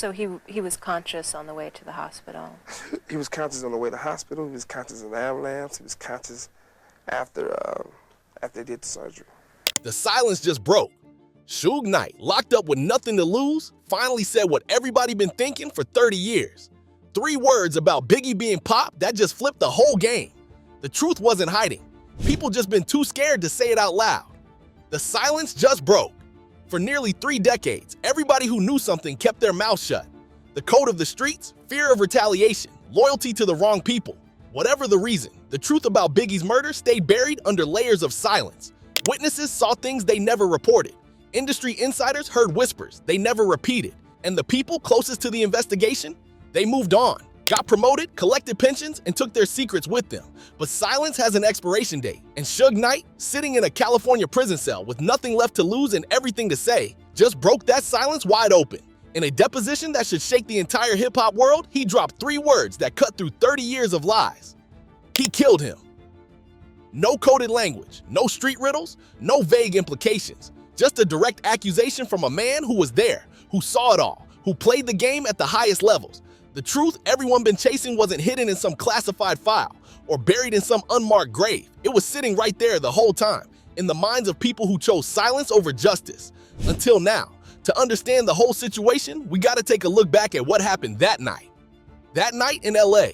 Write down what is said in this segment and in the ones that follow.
So he was conscious on the way to the hospital? He was conscious on the way to the hospital. He was conscious in the ambulance. He was conscious after they did the surgery. The silence just broke. Suge Knight, locked up with nothing to lose, finally said what everybody been thinking for 30 years. 3 words about Biggie being Pop that just flipped the whole game. The truth wasn't hiding. People just been too scared to say it out loud. The silence just broke. For nearly 3 decades, everybody who knew something kept their mouth shut. The code of the streets, fear of retaliation, loyalty to the wrong people. Whatever the reason, the truth about Biggie's murder stayed buried under layers of silence. Witnesses saw things they never reported. Industry insiders heard whispers they never repeated. And the people closest to the investigation, they moved on, got promoted, collected pensions, and took their secrets with them. But silence has an expiration date, and Suge Knight, sitting in a California prison cell with nothing left to lose and everything to say, just broke that silence wide open. In a deposition that should shake the entire hip-hop world, he dropped 3 words that cut through 30 years of lies. He killed him. No coded language, no street riddles, no vague implications. Just a direct accusation from a man who was there, who saw it all, who played the game at the highest levels. The truth everyone been chasing wasn't hidden in some classified file or buried in some unmarked grave. It was sitting right there the whole time, in the minds of people who chose silence over justice. Until now, to understand the whole situation, we gotta take a look back at what happened that night. That night in LA.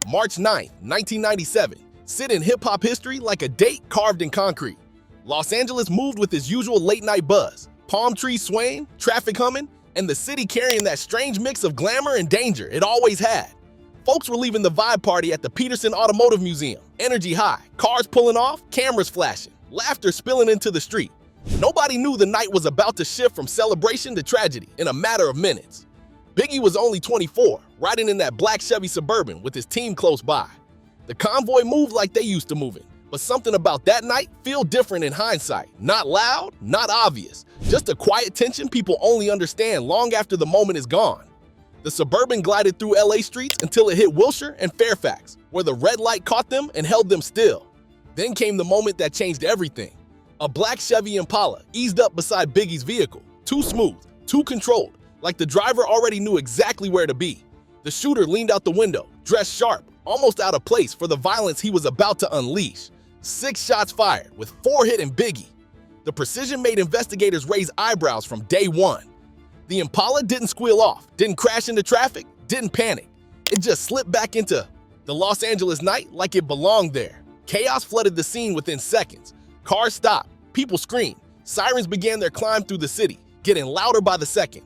March 9th, 1997, sit in hip-hop history like a date carved in concrete. Los Angeles moved with its usual late-night buzz, palm trees swaying, traffic humming, and the city carrying that strange mix of glamour and danger it always had. Folks were leaving the vibe party at the Peterson Automotive Museum, energy high, cars pulling off, cameras flashing, laughter spilling into the street. Nobody knew the night was about to shift from celebration to tragedy in a matter of minutes. Biggie was only 24, riding in that black Chevy Suburban with his team close by. The convoy moved like they used to moving, but something about that night feel different in hindsight. Not loud, not obvious, just a quiet tension people only understand long after the moment is gone. The Suburban glided through LA streets until it hit Wilshire and Fairfax, where the red light caught them and held them still. Then came the moment that changed everything. A black Chevy Impala eased up beside Biggie's vehicle, too smooth, too controlled, like the driver already knew exactly where to be. The shooter leaned out the window, dressed sharp, almost out of place for the violence he was about to unleash. 6 shots fired, with 4 hitting Biggie. The precision made investigators raise eyebrows from day one. The Impala didn't squeal off, didn't crash into traffic, didn't panic. It just slipped back into the Los Angeles night like it belonged there. Chaos flooded the scene within seconds. Cars stopped, people screamed, sirens began their climb through the city, getting louder by the second.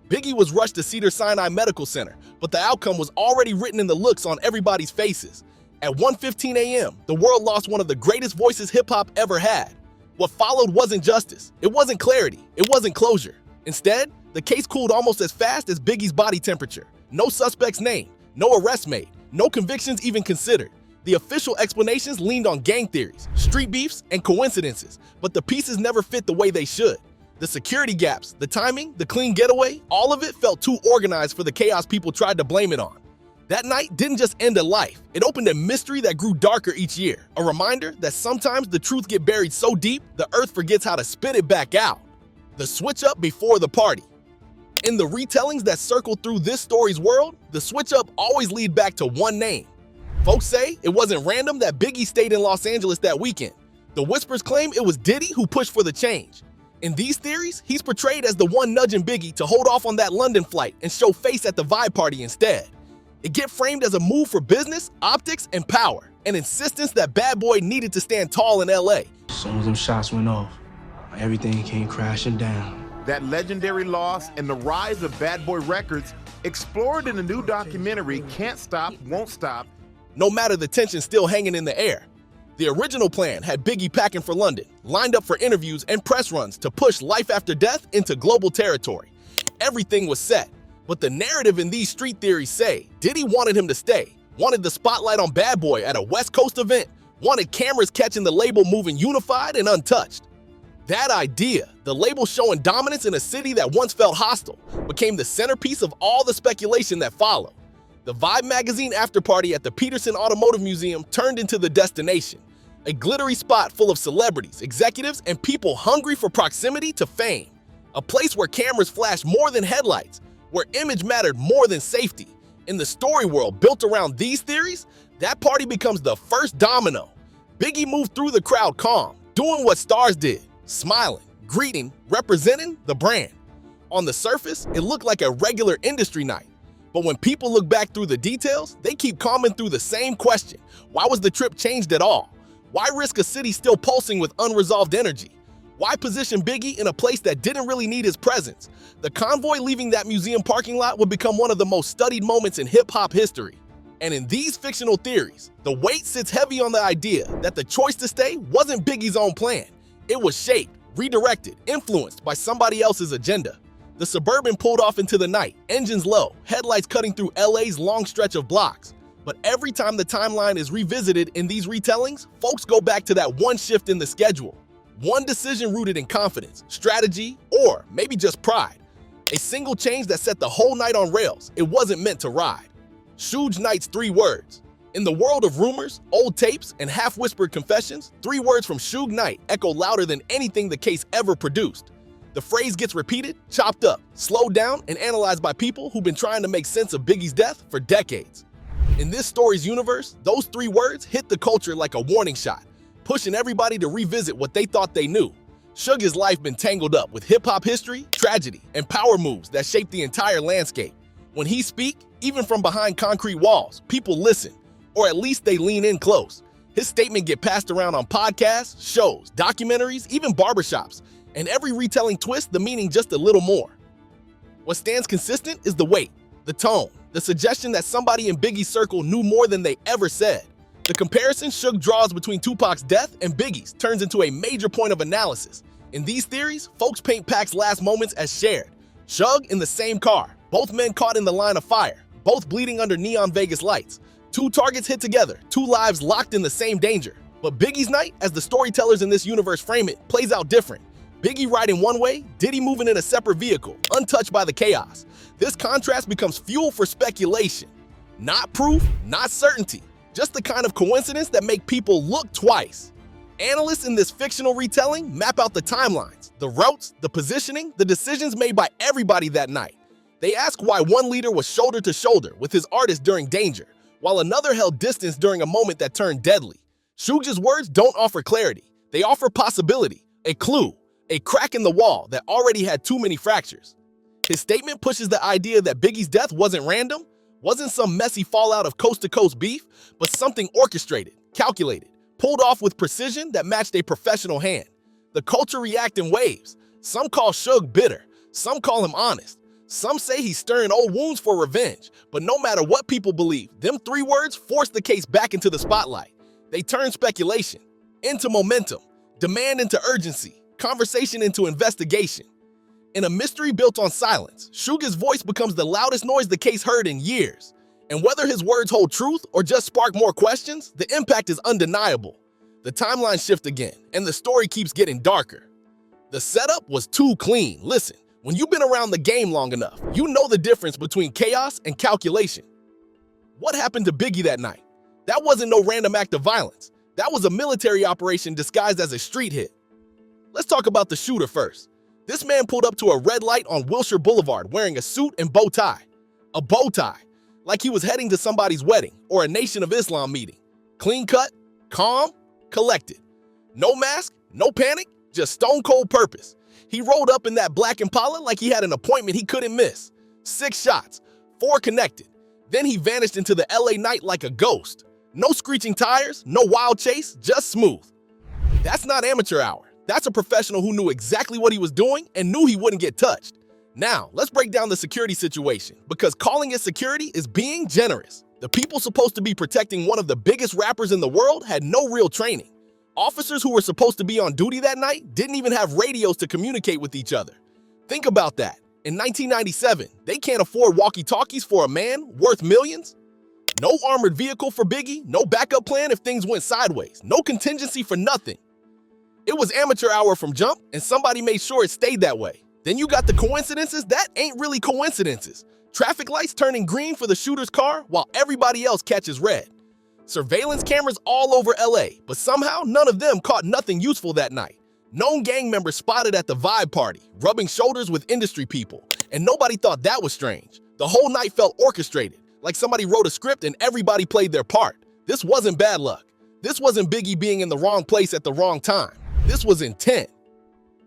Biggie was rushed to Cedars-Sinai Medical Center, but the outcome was already written in the looks on everybody's faces. At 1:15 a.m., the world lost one of the greatest voices hip-hop ever had. What followed wasn't justice, it wasn't clarity, it wasn't closure. Instead, the case cooled almost as fast as Biggie's body temperature. No suspect's name, no arrests made, no convictions even considered. The official explanations leaned on gang theories, street beefs, and coincidences, but the pieces never fit the way they should. The security gaps, the timing, the clean getaway, all of it felt too organized for the chaos people tried to blame it on. That night didn't just end a life, it opened a mystery that grew darker each year, a reminder that sometimes the truth gets buried so deep, the earth forgets how to spit it back out. The switch up before the party. In the retellings that circle through this story's world, the switch up always lead back to one name. Folks say it wasn't random that Biggie stayed in Los Angeles that weekend. The whispers claim it was Diddy who pushed for the change. In these theories, he's portrayed as the one nudging Biggie to hold off on that London flight and show face at the vibe party instead. It get framed as a move for business, optics, and power, an insistence that Bad Boy needed to stand tall in LA. As soon as them shots went off, everything came crashing down. That legendary loss and the rise of Bad Boy Records, explored in the new documentary Can't Stop, Won't Stop. No matter the tension still hanging in the air. The original plan had Biggie packing for London, lined up for interviews and press runs to push life after death into global territory. Everything was set, but the narrative in these street theories say Diddy wanted him to stay, wanted the spotlight on Bad Boy at a West Coast event, wanted cameras catching the label moving unified and untouched. That idea, the label showing dominance in a city that once felt hostile, became the centerpiece of all the speculation that followed. The Vibe magazine afterparty at the Peterson Automotive Museum turned into the destination, a glittery spot full of celebrities, executives, and people hungry for proximity to fame. A place where cameras flashed more than headlights, where image mattered more than safety. In the story world built around these theories, that party becomes the first domino. Biggie moved through the crowd calm, doing what stars did, smiling, greeting, representing the brand. On the surface, it looked like a regular industry night. But when people look back through the details, they keep coming through the same question. Why was the trip changed at all? Why risk a city still pulsing with unresolved energy? Why position Biggie in a place that didn't really need his presence? The convoy leaving that museum parking lot would become one of the most studied moments in hip-hop history. And in these fictional theories, the weight sits heavy on the idea that the choice to stay wasn't Biggie's own plan. It was shaped, redirected, influenced by somebody else's agenda. The Suburban pulled off into the night, engines low, headlights cutting through LA's long stretch of blocks. But every time the timeline is revisited in these retellings, folks go back to that one shift in the schedule. One decision rooted in confidence, strategy, or maybe just pride. A single change that set the whole night on rails. It wasn't meant to ride. Suge Knight's 3 words. In the world of rumors, old tapes, and half-whispered confessions, 3 words from Suge Knight echo louder than anything the case ever produced. The phrase gets repeated, chopped up, slowed down, and analyzed by people who've been trying to make sense of Biggie's death for decades. In this story's universe, those 3 words hit the culture like a warning shot, pushing everybody to revisit what they thought they knew. Suge's life been tangled up with hip-hop history, tragedy, and power moves that shaped the entire landscape. When he speak, even from behind concrete walls, people listen, or at least they lean in close. His statement get passed around on podcasts, shows, documentaries, even barbershops, and every retelling twists the meaning just a little more. What stands consistent is the weight, the tone, the suggestion that somebody in Biggie's circle knew more than they ever said. The comparison Suge draws between Tupac's death and Biggie's turns into a major point of analysis. In these theories, folks paint Pac's last moments as shared. Suge in the same car, both men caught in the line of fire, both bleeding under neon Vegas lights. 2 targets hit together, 2 lives locked in the same danger. But Biggie's night, as the storytellers in this universe frame it, plays out different. Biggie riding one way, Diddy moving in a separate vehicle, untouched by the chaos. This contrast becomes fuel for speculation. Not proof, not certainty, just the kind of coincidence that make people look twice. Analysts in this fictional retelling map out the timelines, the routes, the positioning, the decisions made by everybody that night. They ask why one leader was shoulder to shoulder with his artist during danger, while another held distance during a moment that turned deadly. Suge's words don't offer clarity. They offer possibility, a clue, a crack in the wall that already had too many fractures. His statement pushes the idea that Biggie's death wasn't random, wasn't some messy fallout of coast-to-coast beef, but something orchestrated, calculated, pulled off with precision that matched a professional hand. The culture reacts in waves. Some call Suge bitter, some call him honest. Some say he's stirring old wounds for revenge, but no matter what people believe, them 3 words force the case back into the spotlight. They turn speculation into momentum, demand into urgency, conversation into investigation. In a mystery built on silence, Suge's voice becomes the loudest noise the case heard in years. And whether his words hold truth or just spark more questions, the impact is undeniable. The timeline shifts again, and the story keeps getting darker. The setup was too clean. Listen, when you've been around the game long enough, you know the difference between chaos and calculation. What happened to Biggie that night? That wasn't no random act of violence. That was a military operation disguised as a street hit. Let's talk about the shooter first. This man pulled up to a red light on Wilshire Boulevard wearing a suit and bow tie. A bow tie, like he was heading to somebody's wedding or a Nation of Islam meeting. Clean cut, calm, collected. No mask, no panic, just stone cold purpose. He rolled up in that black Impala like he had an appointment he couldn't miss. 6 shots, 4 connected. Then he vanished into the LA night like a ghost. No screeching tires, no wild chase, just smooth. That's not amateur hour. That's a professional who knew exactly what he was doing and knew he wouldn't get touched. Now, let's break down the security situation, because calling it security is being generous. The people supposed to be protecting one of the biggest rappers in the world had no real training. Officers who were supposed to be on duty that night didn't even have radios to communicate with each other. Think about that. In 1997, they can't afford walkie-talkies for a man worth millions. No armored vehicle for Biggie, no backup plan if things went sideways, no contingency for nothing. It was amateur hour from jump, and somebody made sure it stayed that way. Then you got the coincidences that ain't really coincidences. Traffic lights turning green for the shooter's car while everybody else catches red. Surveillance cameras all over LA, but somehow none of them caught nothing useful that night. Known gang members spotted at the vibe party, rubbing shoulders with industry people, And nobody thought that was strange. The whole night felt orchestrated, like somebody wrote a script and everybody played their part. This wasn't bad luck. This wasn't Biggie being in the wrong place at the wrong time. This was intent.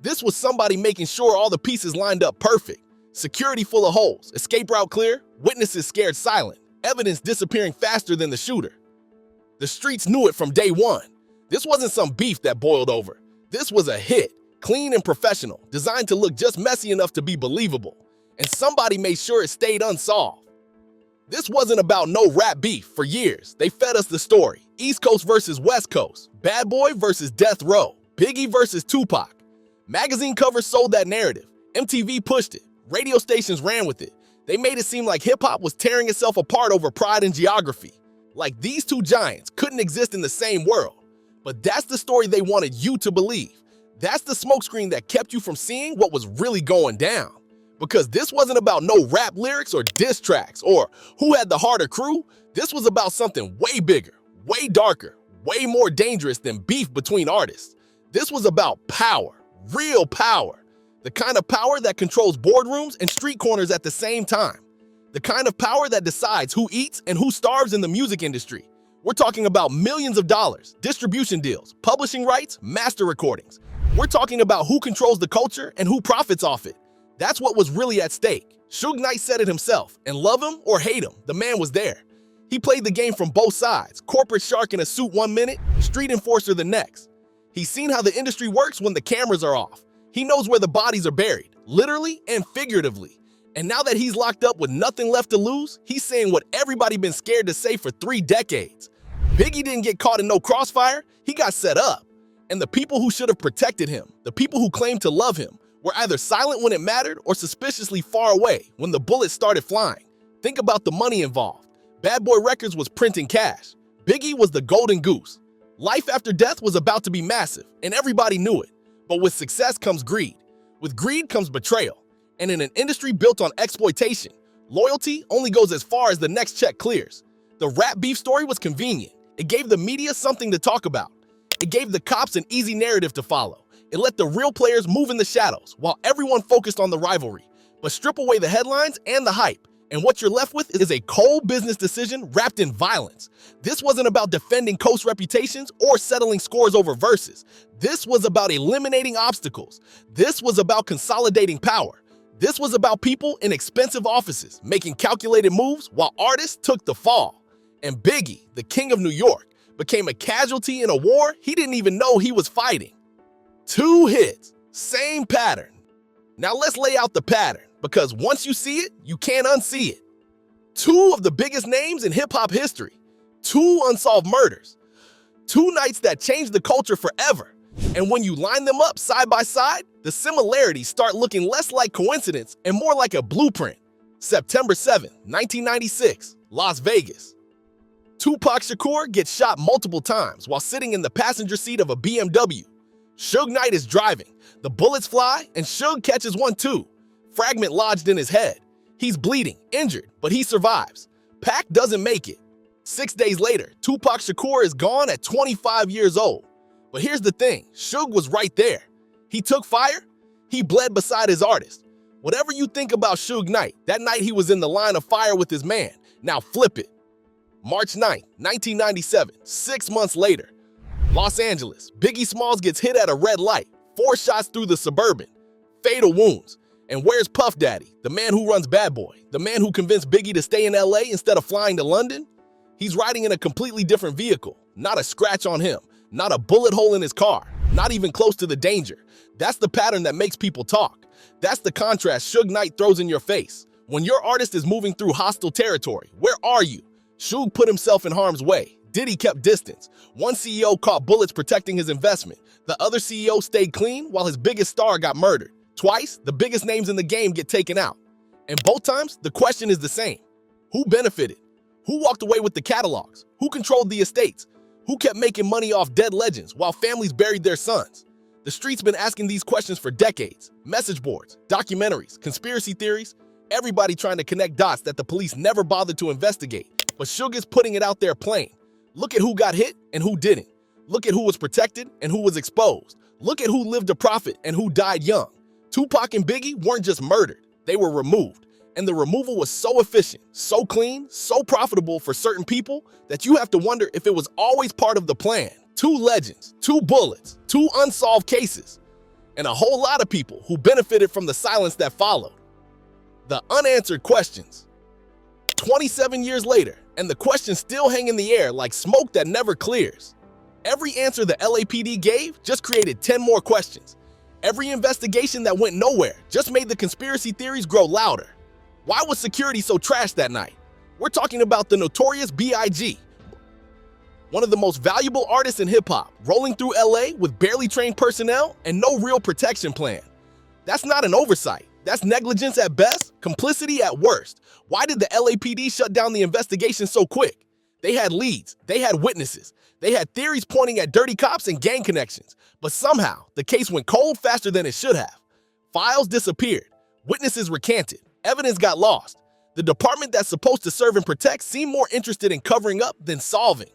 This was somebody making sure all the pieces lined up perfect. Security full of holes, escape route clear, witnesses scared silent, evidence disappearing faster than the shooter. The streets knew it from day one. This wasn't some beef that boiled over. This was a hit, clean and professional, designed to look just messy enough to be believable. And somebody made sure it stayed unsolved. This wasn't about no rap beef. For years, they fed us the story. East Coast versus West Coast, Bad Boy versus Death Row, Biggie versus Tupac. Magazine covers sold that narrative. MTV pushed it. Radio stations ran with it. They made it seem like hip-hop was tearing itself apart over pride and geography. Like these two giants couldn't exist in the same world. But that's the story they wanted you to believe. That's the smokescreen that kept you from seeing what was really going down. Because this wasn't about no rap lyrics or diss tracks or who had the harder crew. This was about something way bigger, way darker, way more dangerous than beef between artists. This was about power, real power. The kind of power that controls boardrooms and street corners at the same time. The kind of power that decides who eats and who starves in the music industry. We're talking about millions of dollars, distribution deals, publishing rights, master recordings. We're talking about who controls the culture and who profits off it. That's what was really at stake. Suge Knight said it himself, and love him or hate him, the man was there. He played the game from both sides, corporate shark in a suit 1 minute, street enforcer the next. He's seen how the industry works when the cameras are off. He knows where the bodies are buried, literally and figuratively. And now that he's locked up with nothing left to lose, he's saying what everybody been scared to say for 3 decades. Biggie didn't get caught in no crossfire, he got set up. And the people who should have protected him, the people who claimed to love him, were either silent when it mattered or suspiciously far away when the bullets started flying. Think about the money involved. Bad Boy Records was printing cash. Biggie was the golden goose. Life after death was about to be massive, and everybody knew it. But with success comes greed. With greed comes betrayal. And in an industry built on exploitation, loyalty only goes as far as the next check clears. The rap beef story was convenient. It gave the media something to talk about. It gave the cops an easy narrative to follow. It let the real players move in the shadows while everyone focused on the rivalry. But strip away the headlines and the hype, and what you're left with is a cold business decision wrapped in violence. This wasn't about defending Coast reputations or settling scores over verses. This was about eliminating obstacles. This was about consolidating power. This was about people in expensive offices making calculated moves while artists took the fall. And Biggie, the king of New York, became a casualty in a war he didn't even know he was fighting. 2 hits, same pattern. Now let's lay out the pattern, because once you see it, you can't unsee it. 2 of the biggest names in hip-hop history. 2 unsolved murders. 2 nights that changed the culture forever. And when you line them up side by side, the similarities start looking less like coincidence and more like a blueprint. September 7, 1996, Las Vegas. Tupac Shakur gets shot multiple times while sitting in the passenger seat of a BMW. Suge Knight is driving. The bullets fly, and Suge catches one too. Fragment lodged in his head. He's bleeding, injured, but he survives. Pac doesn't make it. 6 days later, Tupac Shakur is gone at 25 years old. But here's the thing, Suge was right there. He took fire, he bled beside his artist. Whatever you think about Suge Knight, that night he was in the line of fire with his man. Now flip it. March 9th, 1997, 6 months later. Los Angeles, Biggie Smalls gets hit at a red light, 4 shots through the Suburban, fatal wounds. And where's Puff Daddy, the man who runs Bad Boy, the man who convinced Biggie to stay in LA instead of flying to London? He's riding in a completely different vehicle, not a scratch on him, not a bullet hole in his car, not even close to the danger. That's the pattern that makes people talk. That's the contrast Suge Knight throws in your face. When your artist is moving through hostile territory, where are you? Suge put himself in harm's way. Diddy kept distance. One CEO caught bullets protecting his investment. The other CEO stayed clean while his biggest star got murdered. Twice, the biggest names in the game get taken out. And both times, the question is the same. Who benefited? Who walked away with the catalogs? Who controlled the estates? Who kept making money off dead legends while families buried their sons? The street's been asking these questions for decades. Message boards, documentaries, conspiracy theories, everybody trying to connect dots that the police never bothered to investigate. But Suge is putting it out there plain. Look at who got hit and who didn't. Look at who was protected and who was exposed. Look at who lived to profit and who died young. Tupac and Biggie weren't just murdered. they were removed. And the removal was so efficient, so clean, so profitable for certain people that you have to wonder if it was always part of the plan. 2 legends, 2 bullets, 2 unsolved cases, and a whole lot of people who benefited from the silence that followed. The unanswered questions. 27 years later, and the questions still hang in the air like smoke that never clears. Every answer the LAPD gave just created 10 more questions. Every investigation that went nowhere just made the conspiracy theories grow louder. Why was security so trashed that night? We're talking about the notorious B.I.G., one of the most valuable artists in hip-hop, rolling through LA with barely trained personnel and no real protection plan. That's not an oversight. That's negligence at best, complicity at worst. Why did the LAPD shut down the investigation so quick? They had leads, they had witnesses, they had theories pointing at dirty cops and gang connections, but somehow the case went cold faster than it should have. Files disappeared, witnesses recanted, evidence got lost. The department that's supposed to serve and protect seemed more interested in covering up than solving.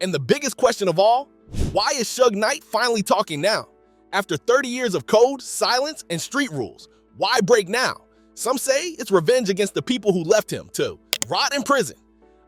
And the biggest question of all, why is Suge Knight finally talking now? After 30 years of code, silence, and street rules, why break now? Some say it's revenge against the people who left him to rot in prison.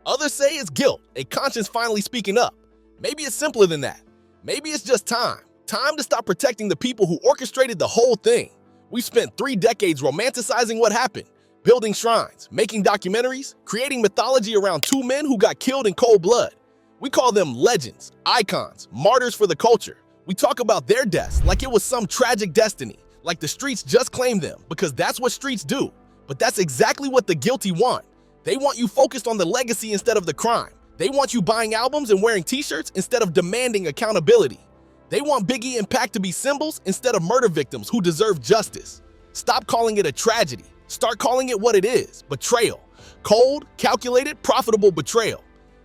Others say it's guilt, a conscience finally speaking up. Maybe it's simpler than that. Maybe it's just time. Time to stop protecting the people who orchestrated the whole thing. We've spent 3 decades romanticizing what happened, building shrines, making documentaries, creating mythology around 2 men who got killed in cold blood. We call them legends, icons, martyrs for the culture. We talk about their deaths like it was some tragic destiny, like the streets just claimed them because that's what streets do. But that's exactly what the guilty want. They want you focused on the legacy instead of the crime. They want you buying albums and wearing t-shirts instead of demanding accountability. They want Biggie and Pac to be symbols instead of murder victims who deserve justice. Stop calling it a tragedy. Start calling it what it is, betrayal. Cold, calculated, profitable betrayal.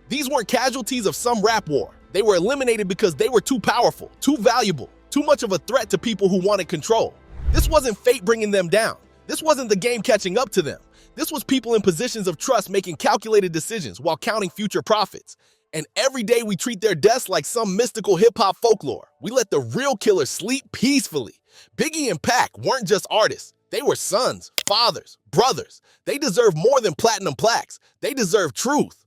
These weren't casualties of some rap war. They were eliminated because they were too powerful, too valuable, too much of a threat to people who wanted control. This wasn't fate bringing them down. This wasn't the game catching up to them. This was people in positions of trust making calculated decisions while counting future profits. And every day we treat their deaths like some mystical hip-hop folklore. We let the real killers sleep peacefully. Biggie and Pac weren't just artists. They were sons, fathers, brothers. They deserve more than platinum plaques. They deserve truth.